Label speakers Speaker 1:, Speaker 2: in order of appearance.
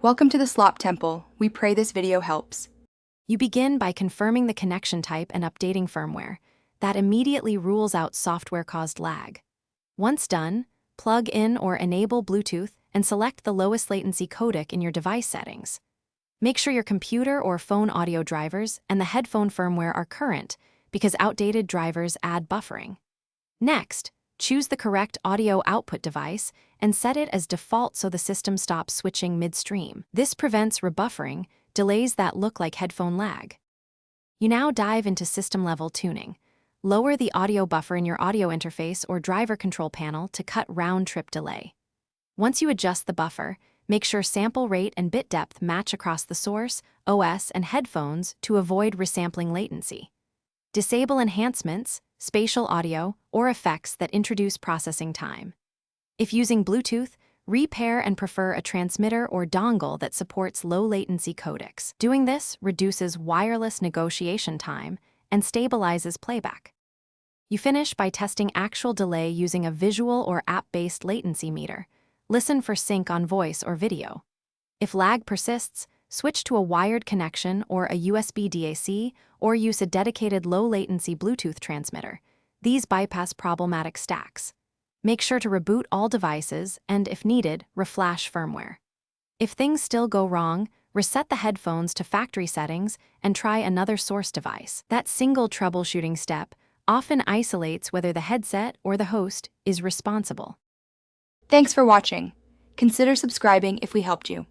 Speaker 1: Welcome to the Slop Temple. We pray this video helps.
Speaker 2: You begin by confirming the connection type and updating firmware. That immediately rules out software-caused lag. Once done, plug in or enable Bluetooth and select the lowest latency codec in your device settings. Make sure your computer or phone audio drivers and the headphone firmware are current, because outdated drivers add buffering. Next, choose the correct audio output device and set it as default so the system stops switching midstream. This prevents rebuffering, delays that look like headphone lag. You now dive into system-level tuning. Lower the audio buffer in your audio interface or driver control panel to cut round-trip delay. Once you adjust the buffer, make sure sample rate and bit depth match across the source, OS, and headphones to avoid resampling latency. Disable enhancements, spatial audio, or effects that introduce processing time. If using Bluetooth, repair and prefer a transmitter or dongle that supports low-latency codecs. Doing this reduces wireless negotiation time and stabilizes playback. You finish by testing actual delay using a visual or app-based latency meter. Listen for sync on voice or video. If lag persists, switch to a wired connection or a USB DAC, or use a dedicated low-latency Bluetooth transmitter. These bypass problematic stacks. Make sure to reboot all devices and, if needed, reflash firmware. If things still go wrong, reset the headphones to factory settings and try another source device. That single troubleshooting step often isolates whether the headset or the host is responsible.
Speaker 1: Thanks for watching. Consider subscribing if we helped you.